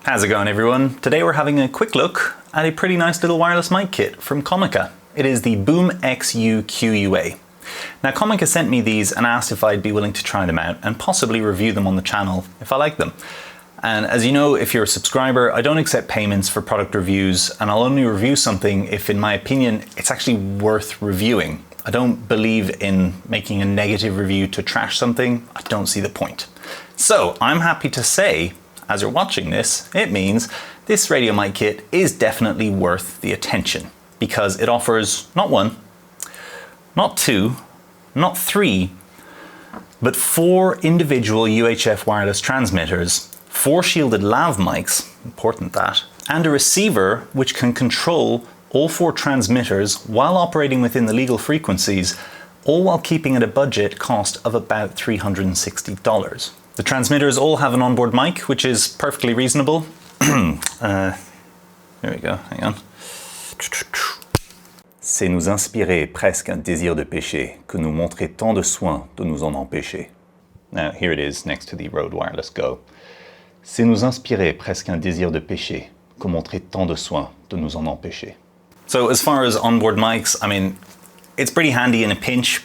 How's it going, everyone? Today we're having a quick look at a pretty nice little wireless mic kit from Comica. It is the boomx-u QUA. Now Comica sent me these and asked if I'd be willing to try them out and possibly review them on the channel if I like them. And as you know, if you're a subscriber, I don't accept payments for product reviews, and I'll only review something if, in my opinion, it's actually worth reviewing. I don't believe in making a negative review to trash something. I don't see the point. So I'm happy to say, as you're watching this, it means this radio mic kit is definitely worth the attention, because it offers not one, not two, not three, but 4 individual UHF wireless transmitters, 4 shielded lav mics, important that, and a receiver which can control all 4 transmitters while operating within the legal frequencies, all while keeping at a budget cost of about $360. The transmitters all have an onboard mic, which is perfectly reasonable. Here we go, hang on. C'est nous inspirer presque un désir de péché que nous montrer tant de soin de nous en empêcher. Now here it is next to the Rode Wireless Go. C'est nous inspirer presque un désir de péché que montrer tant de soin de nous en empêcher. So as far as onboard mics, I mean, it's pretty handy in a pinch,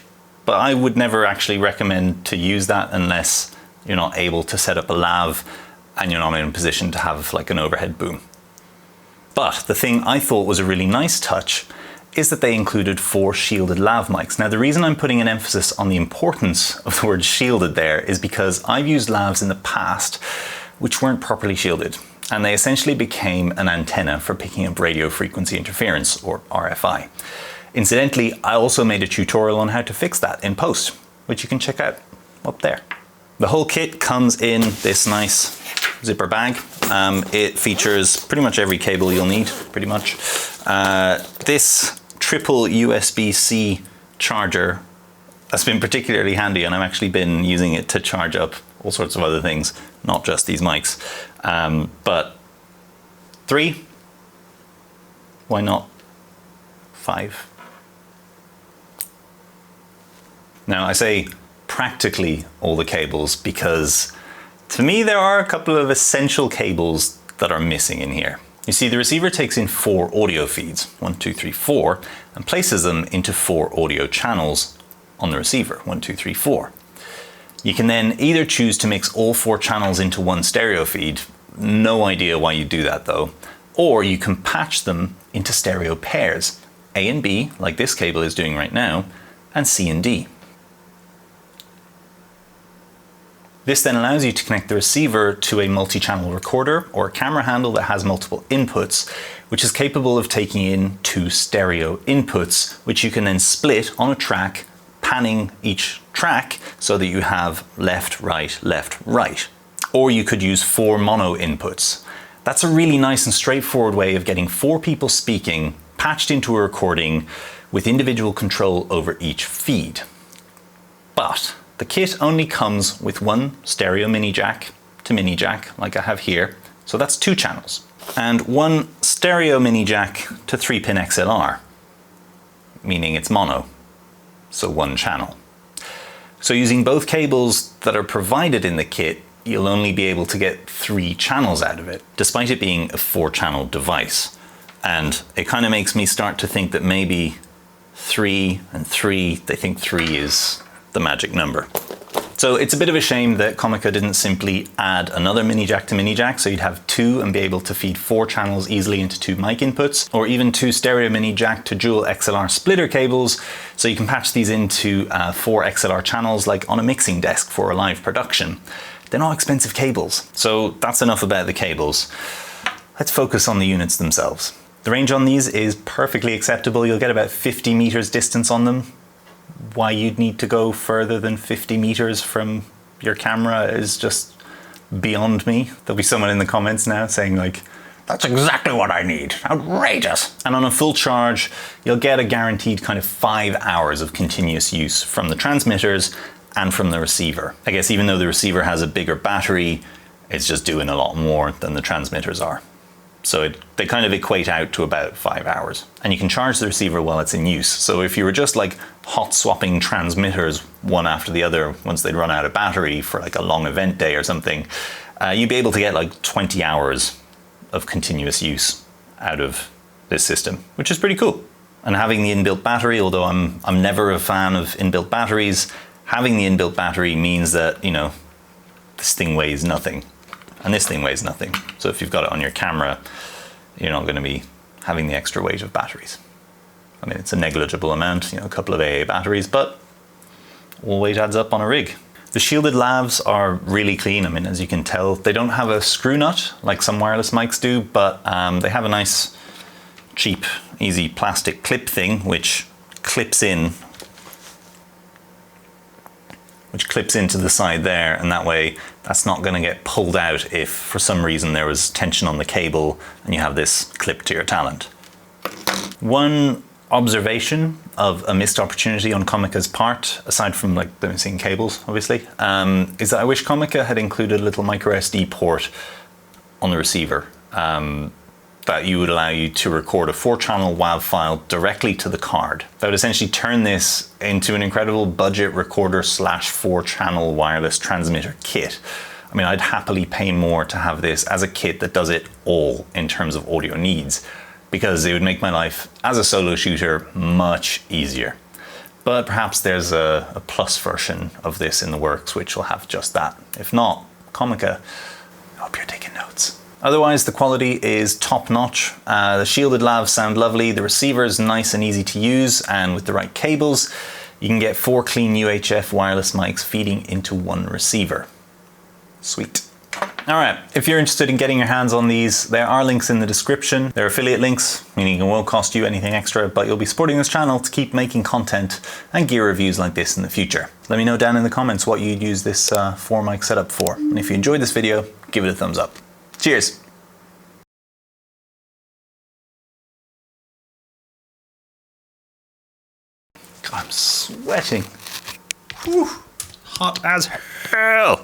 but I would never actually recommend to use that unless you're not able to set up a lav and you're not in a position to have like an overhead boom. But the thing I thought was a really nice touch is that they included 4 shielded lav mics. Now the reason I'm putting an emphasis on the importance of the word shielded there is because I've used lavs in the past which weren't properly shielded, and they essentially became an antenna for picking up radio frequency interference, or RFI. Incidentally, I also made a tutorial on how to fix that in post, which you can check out up there. The whole kit comes in this nice zipper bag. It features pretty much every cable you'll need, pretty much. This triple USB-C charger has been particularly handy, and I've actually been using it to charge up all sorts of other things, not just these mics. But 3, why not 5? Now I say practically all the cables because to me there are a couple of essential cables that are missing in here. You see, the receiver takes in 4 audio feeds, 1, 2, 3, 4, and places them into 4 audio channels on the receiver, 1, 2, 3, 4. You can then either choose to mix all 4 channels into one stereo feed, no idea why you do that though, or you can patch them into stereo pairs, A and B, like this cable is doing right now, and C and D. This then allows you to connect the receiver to a multi-channel recorder or a camera handle that has multiple inputs, which is capable of taking in 2 stereo inputs, which you can then split on a track, panning each track so that you have left, right. Or you could use 4 mono inputs. That's a really nice and straightforward way of getting 4 people speaking patched into a recording with individual control over each feed. But the kit only comes with 1 stereo mini jack to mini jack, like I have here, so that's 2 channels, and 1 stereo mini jack to 3-pin XLR, meaning it's mono, so 1 channel. So using both cables that are provided in the kit, you'll only be able to get 3 channels out of it, despite it being a 4-channel device. And it kind of makes me start to think that maybe 3 and 3, they think 3 is the magic number. So it's a bit of a shame that Comica didn't simply add another mini jack to mini jack, so you'd have 2 and be able to feed 4 channels easily into 2 mic inputs, or even 2 stereo mini jack to dual XLR splitter cables, so you can patch these into 4 XLR channels like on a mixing desk for a live production. They're not expensive cables. So that's enough about the cables. Let's focus on the units themselves. The range on these is perfectly acceptable. You'll get about 50 meters distance on them. Why you'd need to go further than 50 meters from your camera is just beyond me. There'll be someone in the comments now saying like, that's exactly what I need, outrageous. And on a full charge, you'll get a guaranteed kind of 5 hours of continuous use from the transmitters and from the receiver. I guess even though the receiver has a bigger battery, it's just doing a lot more than the transmitters are. So they kind of equate out to about 5 hours. And you can charge the receiver while it's in use. So if you were just like hot swapping transmitters one after the other once they'd run out of battery for like a long event day or something, you'd be able to get like 20 hours of continuous use out of this system, which is pretty cool. And having the inbuilt battery, although I'm never a fan of inbuilt batteries, having the inbuilt battery means that, you know, this thing weighs nothing and this thing weighs nothing. So if you've got it on your camera, you're not going to be having the extra weight of batteries. I mean, it's a negligible amount, you know, a couple of AA batteries, but all weight adds up on a rig. The shielded lavs are really clean. I mean, as you can tell, they don't have a screw nut like some wireless mics do, but they have a nice, cheap, easy plastic clip thing, which clips into the side there, and that way that's not going to get pulled out if for some reason there was tension on the cable and you have this clipped to your talent. One observation of a missed opportunity on Comica's part, aside from like the missing cables, obviously, is that I wish Comica had included a little micro SD port on the receiver that would allow you to record a 4-channel WAV file directly to the card. That would essentially turn this into an incredible budget recorder / 4-channel wireless transmitter kit. I mean, I'd happily pay more to have this as a kit that does it all in terms of audio needs, because it would make my life as a solo shooter much easier. But perhaps there's a plus version of this in the works which will have just that. If not, Comica, I hope you're taking notes. Otherwise, the quality is top notch. The shielded lavs sound lovely, the receiver is nice and easy to use, and with the right cables, you can get 4 clean UHF wireless mics feeding into one receiver. Sweet. All right, if you're interested in getting your hands on these, there are links in the description. They're affiliate links, meaning it won't cost you anything extra, but you'll be supporting this channel to keep making content and gear reviews like this in the future. Let me know down in the comments what you'd use this 4-mic setup for. And if you enjoyed this video, give it a thumbs up. Cheers. God, I'm sweating. Whew. Hot as hell.